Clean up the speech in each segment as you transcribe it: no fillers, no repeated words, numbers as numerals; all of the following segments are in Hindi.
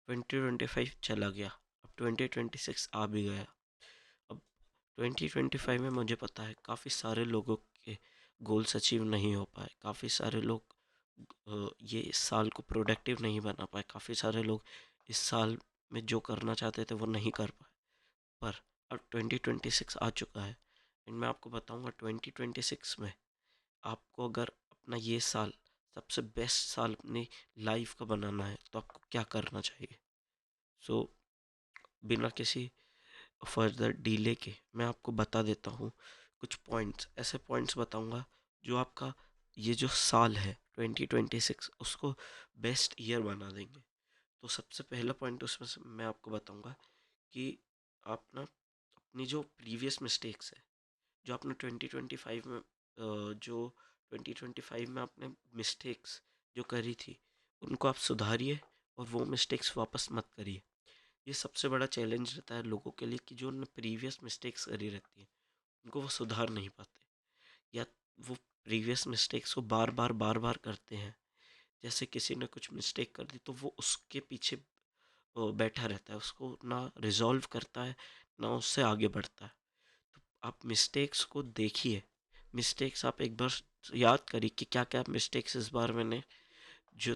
2025 चला गया, अब 2026 आ भी गया। अब 2025 में मुझे पता है काफ़ी सारे लोगों के गोल्स अचीव नहीं हो पाए, काफ़ी सारे लोग ये इस साल को प्रोडक्टिव नहीं बना पाए, काफ़ी सारे लोग इस साल में जो करना चाहते थे वो नहीं कर पाए। पर अब 2026 आ चुका है एंड मैं आपको बताऊंगा 2026 में आपको अगर अपना ये साल सबसे बेस्ट साल अपनी लाइफ का बनाना है तो आपको क्या करना चाहिए। सो बिना किसी फर्दर डीले के मैं आपको बता देता हूँ कुछ पॉइंट्स, ऐसे पॉइंट्स बताऊँगा जो आपका ये जो साल है 2026 उसको बेस्ट ईयर बना देंगे। तो सबसे पहला पॉइंट उसमें से मैं आपको बताऊँगा कि आप ना अपनी जो प्रीवियस मिस्टेक्स है, जो आपने 2025 में जो 2025 में आपने मिस्टेक्स जो करी थी उनको आप सुधारिए और वो मिस्टेक्स वापस मत करिए। ये सबसे बड़ा चैलेंज रहता है लोगों के लिए कि जो उन्होंने प्रीवियस मिस्टेक्स करी रहती हैं उनको वो सुधार नहीं पाते, या वो प्रीवियस मिस्टेक्स को बार बार करते हैं। जैसे किसी ने कुछ मिस्टेक कर दी तो वो उसके पीछे बैठा रहता है, उसको ना रिजॉल्व करता है ना उससे आगे बढ़ता है। तो आप मिस्टेक्स को देखिए, मिस्टेक्स आप एक बार याद करिए कि क्या क्या मिस्टेक्स इस बार मैंने जो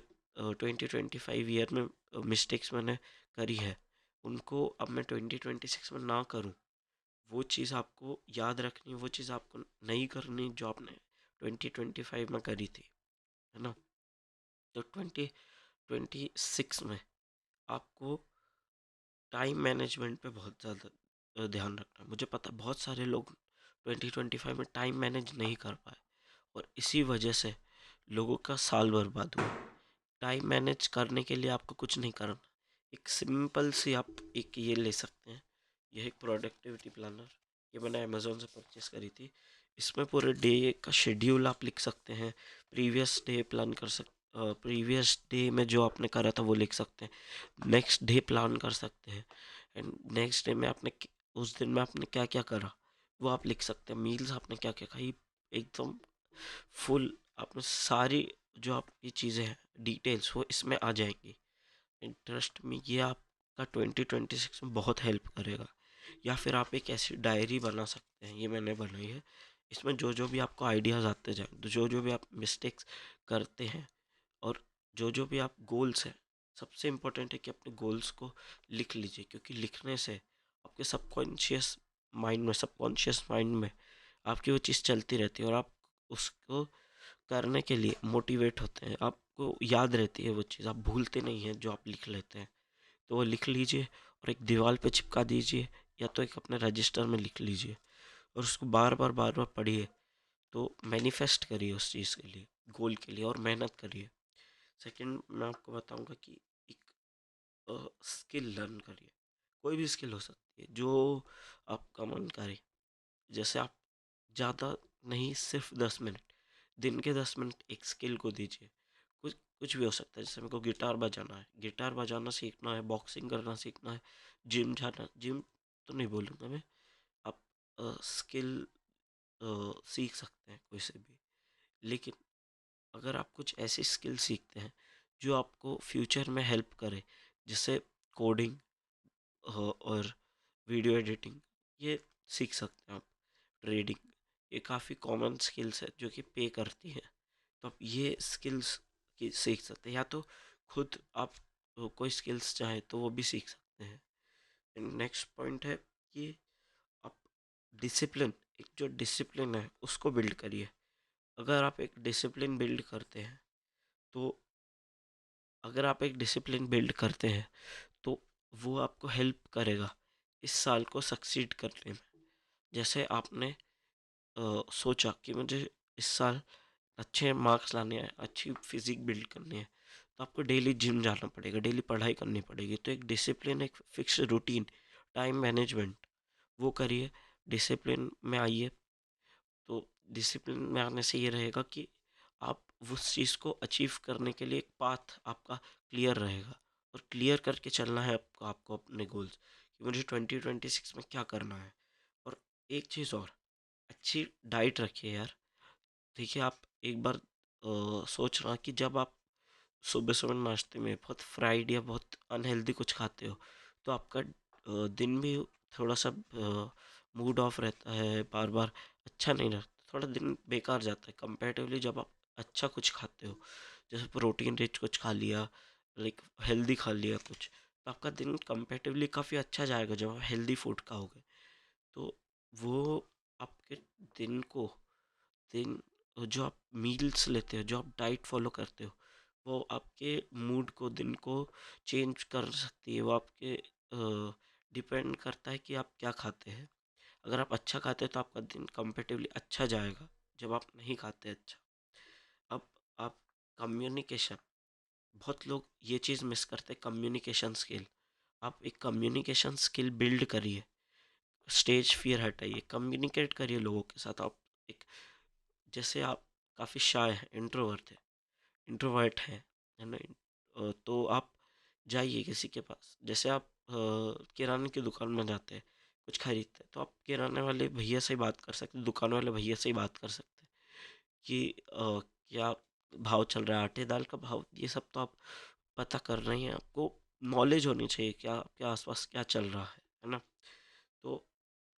2025 ईयर में मिस्टेक्स मैंने करी है उनको अब मैं 2026 में ना करूं। वो चीज़ आपको याद रखनी, वो चीज़ आपको नहीं करनी जो आपने 2025 में करी थी, है ना। तो 2026 में आपको टाइम मैनेजमेंट पे बहुत ज़्यादा ध्यान रखना है। मुझे पता है बहुत सारे लोग 2025 में टाइम मैनेज नहीं कर पाए और इसी वजह से लोगों का साल बर्बाद हुआ। टाइम मैनेज करने के लिए आपको कुछ नहीं करना, एक सिंपल सी आप एक ये ले सकते हैं, यह एक प्रोडक्टिविटी प्लानर, ये मैंने अमेज़ोन से परचेस करी थी। इसमें पूरे डे का शेड्यूल आप लिख सकते हैं, प्रीवियस डे प्लान कर सकते, प्रीवियस डे में जो आपने करा था वो लिख सकते हैं, नेक्स्ट डे प्लान कर सकते हैं एंड नेक्स्ट डे में आपने उस दिन में आपने क्या क्या करा वो आप लिख सकते हैं, मील्स आपने क्या क्या खाई, एकदम फुल आपने सारी जो आपकी चीज़ें हैं डिटेल्स वो इसमें आ जाएंगी। इंटरेस्ट में ये आपका 2026 में बहुत हेल्प करेगा। या फिर आप एक ऐसी डायरी बना सकते हैं, ये मैंने बनाई है, इसमें जो जो भी आपको आइडियाज़ आते जाए, तो जो जो भी आप मिस्टेक्स करते हैं और जो जो भी आप गोल्स हैं, सबसे इम्पोर्टेंट है कि अपने गोल्स को लिख लीजिए, क्योंकि लिखने से आपके सबकॉन्शियस माइंड में आपकी वो चीज़ चलती रहती है और आप उसको करने के लिए मोटिवेट होते हैं, आपको याद रहती है वो चीज़, आप भूलते नहीं हैं जो आप लिख लेते हैं। तो वो लिख लीजिए और एक दीवार पे चिपका दीजिए या तो एक अपने रजिस्टर में लिख लीजिए और उसको बार बार पढ़िए। तो मैनिफेस्ट करिए उस चीज़ के लिए, गोल के लिए, और मेहनत करिए। सेकंड मैं आपको बताऊंगा कि एक स्किल लर्न करिए, कोई भी स्किल हो सकती है जो आपका मन करे। जैसे आप ज़्यादा नहीं, सिर्फ 10 मिनट, दिन के 10 मिनट एक स्किल को दीजिए। कुछ कुछ भी हो सकता है, जैसे मेरे को गिटार बजाना है, गिटार बजाना सीखना है, बॉक्सिंग करना सीखना है, जिम जाना, जिम तो नहीं बोलूँगा मैं, आप स्किल सीख सकते हैं कोई से भी। लेकिन अगर आप कुछ ऐसी स्किल सीखते हैं जो आपको फ्यूचर में हेल्प करे, जैसे कोडिंग और वीडियो एडिटिंग, ये सीख सकते हैं आप। ट्रेडिंग, ये काफ़ी कॉमन स्किल्स है जो कि पे करती हैं, तो आप ये स्किल्स की सीख सकते हैं, या तो खुद आप कोई स्किल्स चाहें तो वो भी सीख सकते हैं। नेक्स्ट पॉइंट है कि आप डिसिप्लिन, एक जो डिसिप्लिन है उसको बिल्ड करिए। अगर आप एक डिसिप्लिन बिल्ड करते हैं तो अगर आप एक डिसिप्लिन बिल्ड करते हैं तो वो आपको हेल्प करेगा इस साल को सक्सीड करने में। जैसे आपने सोचा कि मुझे इस साल अच्छे मार्क्स लाने हैं, अच्छी फिजिक बिल्ड करनी है, तो आपको डेली जिम जाना पड़ेगा, डेली पढ़ाई करनी पड़ेगी। तो एक डिसिप्लिन, एक फिक्स रूटीन, टाइम मैनेजमेंट वो करिए, डिसिप्लिन में आइए। तो डिसिप्लिन में आने से ये रहेगा कि आप उस चीज़ को अचीव करने के लिए एक पाथ आपका क्लियर रहेगा, और क्लियर करके चलना है आपको, आपको अपने गोल्स कि मुझे 2026 में क्या करना है। और एक चीज़ और, अच्छी डाइट रखिए यार। देखिए आप एक बार सोच रहा कि जब आप सुबह-सुबह नाश्ते में बहुत फ्राइड या बहुत अनहेल्दी कुछ खाते हो, तो आपका दिन भी थोड़ा-सा मूड ऑफ रहता है, बार-बार अच्छा नहीं रहता, थोड़ा दिन बेकार जाता है कंपैरेटिवली जब आप अच्छा कुछ खाते हो। जैसे प्रोटीन रिच कुछ खा लिया, लाइक हेल्दी खा लिया कुछ, तो आपका दिन कंपैरेटिवली काफ़ी अच्छा जाएगा जब आप हेल्दी फूड खाओगे। तो वो आपके दिन को दिन जो आप मील्स लेते हो, जो आप डाइट फॉलो करते हो, वो आपके मूड को, दिन को चेंज कर सकती है। वो आपके डिपेंड करता है कि आप क्या खाते हैं। अगर आप अच्छा खाते हैं तो आपका दिन कंपेटिवली अच्छा जाएगा, जब आप नहीं खाते अच्छा। अब आप कम्युनिकेशन, बहुत लोग ये चीज़ मिस करते हैं, कम्युनिकेशन स्किल। आप एक कम्युनिकेशन स्किल बिल्ड करिए, स्टेज फियर हटाइए, कम्युनिकेट करिए लोगों के साथ। आप एक, जैसे आप काफ़ी शाय हैं, इंट्रोवर्ट है ना? तो आप जाइए किसी के पास, जैसे आप किराने की दुकान में जाते हैं, कुछ खरीदते हैं, तो आप किराने वाले भैया से ही बात कर सकते हैं, दुकान वाले भैया से ही बात कर सकते हैं कि क्या भाव चल रहा है, आटे दाल का भाव, ये सब तो आप पता कर रहे हैं, आपको नॉलेज होनी चाहिए क्या आपके आसपास क्या चल रहा है ना? तो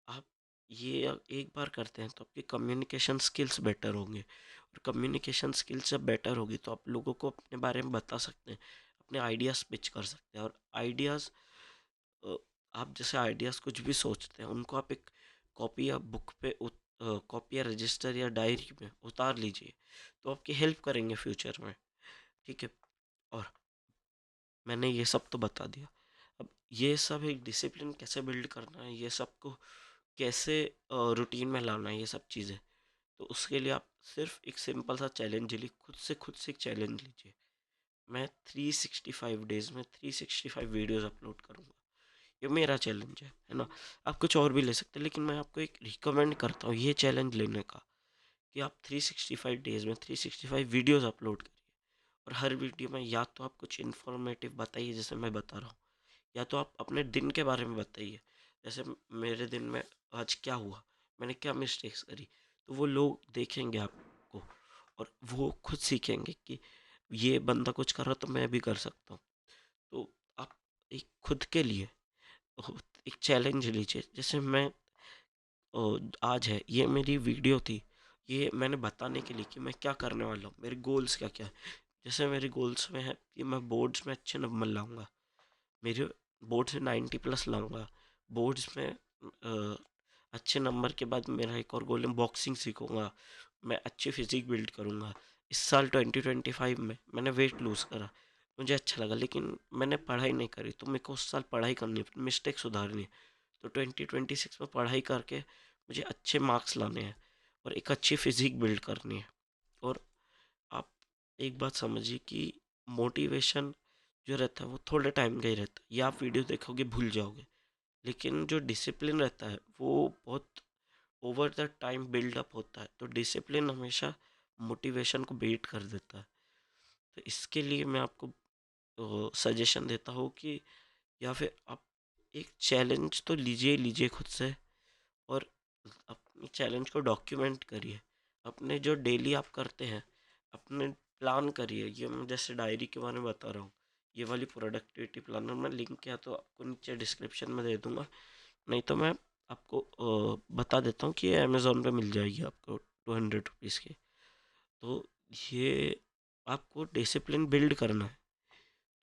आप ये एक बार करते हैं तो आपकी कम्युनिकेशन स्किल्स बेटर होंगे, और कम्युनिकेशन स्किल्स जब बेटर होगी तो आप लोगों को अपने बारे में बता सकते हैं, अपने आइडियाज़ पिच कर सकते हैं। और आइडियाज़, आप जैसे आइडियाज़ कुछ भी सोचते हैं उनको आप एक कॉपी या बुक पे कॉपी या रजिस्टर या डायरी में उतार लीजिए, तो आपकी हेल्प करेंगे फ्यूचर में। ठीक है? और मैंने ये सब तो बता दिया। अब ये सब एक डिसिप्लिन कैसे बिल्ड करना है, ये सबको कैसे रूटीन में लाना है, ये सब चीज़ें, तो उसके लिए आप सिर्फ एक सिंपल सा चैलेंज लीजिए, खुद से एक चैलेंज लीजिए। मैं 365 डेज़ में 365 वीडियोस अपलोड करूँगा, ये मेरा चैलेंज है ना? आप कुछ और भी ले सकते हैं, लेकिन मैं आपको एक रिकमेंड करता हूँ ये चैलेंज लेने का, कि आप 365 डेज़ में 365 वीडियोस अपलोड करिए, और हर वीडियो में या तो आप कुछ इन्फॉर्मेटिव बताइए जैसे मैं बता रहा हूँ, या तो आप अपने दिन के बारे में बताइए, जैसे मेरे दिन में आज क्या हुआ, मैंने क्या मिस्टेक्स करी, तो वो लोग देखेंगे आपको, और वो खुद सीखेंगे कि ये बंदा कुछ कर रहा तो मैं भी कर सकता हूँ। तो आप एक खुद के लिए एक चैलेंज लीजिए, जैसे मैं आज है, ये मेरी वीडियो थी, ये मैंने बताने के लिए कि मैं क्या करने वाला हूँ, मेरे गोल्स क्या क्या है। जैसे मेरे गोल्स में है कि मैं बोर्ड्स में अच्छे नंबर लाऊंगा, मेरे बोर्ड से 90 प्लस लाऊंगा, बोर्ड्स में अच्छे नंबर के बाद मेरा एक और गोल है, बॉक्सिंग सीखूंगा, मैं अच्छी फिजिक बिल्ड करूंगा। इस साल 2025 में मैंने वेट लूज़ करा, मुझे अच्छा लगा, लेकिन मैंने पढ़ाई नहीं करी, तो मेरे को उस साल पढ़ाई करनी है, मिस्टेक सुधारनी है। तो 2026 में पढ़ाई करके मुझे अच्छे मार्क्स लाने हैं, और एक अच्छी फिजिक बिल्ड करनी है। और आप एक बात समझिए कि मोटिवेशन जो रहता है वो थोड़े टाइम का ही रहता है, या आप वीडियो देखोगे भूल जाओगे, लेकिन जो डिसिप्लिन रहता है वो बहुत ओवर द टाइम बिल्डअप होता है। तो डिसिप्लिन हमेशा मोटिवेशन को बीट कर देता है। तो इसके लिए मैं आपको सजेशन देता हूँ कि या फिर आप एक चैलेंज तो लीजिए ही लीजिए खुद से, और अपने चैलेंज को डॉक्यूमेंट करिए, अपने जो डेली आप करते हैं अपने प्लान करिए। ये मैं जैसे डायरी के बारे में बता रहा हूँ, ये वाली प्रोडक्टिविटी प्लानर मैं लिंक या तो आपको नीचे डिस्क्रिप्शन में दे दूंगा, नहीं तो मैं आपको बता देता हूँ कि ये अमेज़ोन पे मिल जाएगी आपको 200 रुपीज़ की। तो ये आपको डिसिप्लिन बिल्ड करना है,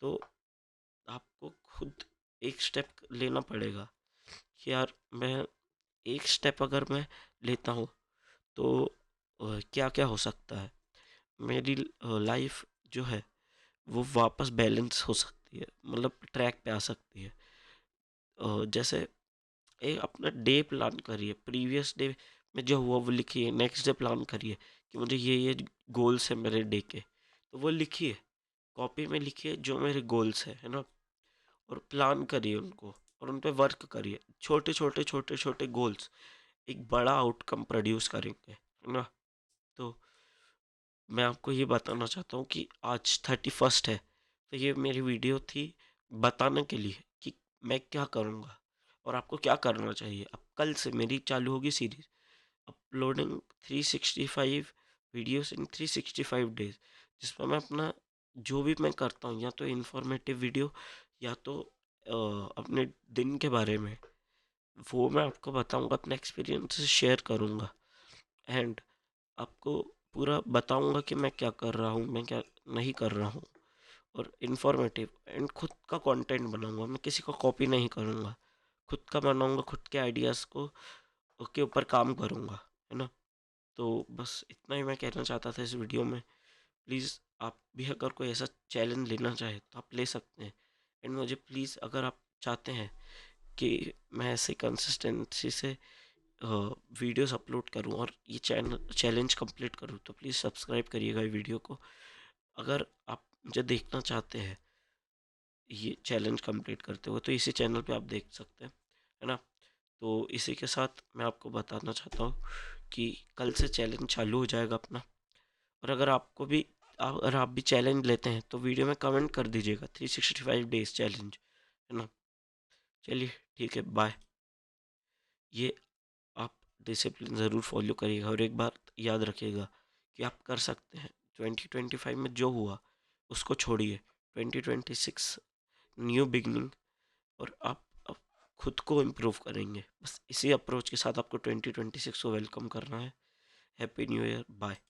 तो आपको खुद एक स्टेप लेना पड़ेगा कि यार मैं एक स्टेप अगर मैं लेता हूँ तो क्या क्या हो सकता है, मेरी लाइफ जो है वो वापस बैलेंस हो सकती है, मतलब ट्रैक पे आ सकती है। जैसे एक अपना डे प्लान करिए, प्रीवियस डे में जो हुआ वो लिखिए, नेक्स्ट डे प्लान करिए कि मुझे ये गोल्स है मेरे डे के, तो वो लिखिए, कॉपी में लिखिए जो मेरे गोल्स है ना, और प्लान करिए उनको, और उन पे वर्क करिए। छोटे छोटे छोटे छोटे गोल्स एक बड़ा आउटकम प्रोड्यूस करेंगे, है ना? तो मैं आपको ये बताना चाहता हूँ कि आज 31st है, तो ये मेरी वीडियो थी बताने के लिए कि मैं क्या करूँगा और आपको क्या करना चाहिए। अब कल से मेरी चालू होगी series uploading 365 videos in 365 days, जिसमें मैं अपना जो भी मैं करता हूँ या तो इन्फॉर्मेटिव वीडियो या तो अपने दिन के बारे में, वो मैं आपको बताऊँगा, अपने एक्सपीरियंस से शेयर करूँगा। एंड आपको पूरा बताऊँगा कि मैं क्या कर रहा हूँ, मैं क्या नहीं कर रहा हूँ। और इन्फॉर्मेटिव एंड खुद का कंटेंट बनाऊँगा, मैं किसी को कॉपी नहीं करूँगा। खुद का बनाऊँगा, खुद के आइडियाज़ को के ऊपर काम करूँगा, है ना? तो बस इतना ही मैं कहना चाहता था इस वीडियो में। प्लीज़ आप भी अगर कोई ऐसा चैलेंज लेना चाहे तो आप ले सकते हैं। एंड मुझे प्लीज़, अगर आप चाहते हैं कि मैं ऐसे कंसिस्टेंसी से वीडियोस अपलोड करूं और ये चैनल चैलेंज कंप्लीट करूं, तो प्लीज़ सब्सक्राइब करिएगा ये वीडियो को। अगर आप मुझे देखना चाहते हैं ये चैलेंज कंप्लीट करते हुए, तो इसी चैनल पे आप देख सकते हैं, है ना? तो इसी के साथ मैं आपको बताना चाहता हूँ कि कल से चैलेंज चालू हो जाएगा अपना। और अगर आप भी चैलेंज लेते हैं तो वीडियो में कमेंट कर दीजिएगा, 365 डेज चैलेंज, है ना? चलिए, ठीक है, बाय। ये आप डिसिप्लिन ज़रूर फॉलो करिएगा और एक बात याद रखिएगा कि आप कर सकते हैं। 2025 में जो हुआ उसको छोड़िए। 2026 न्यू बिगनिंग, और आप खुद को इम्प्रूव करेंगे। बस इसी अप्रोच के साथ आपको 2026 को वेलकम करना है। Happy new year, bye.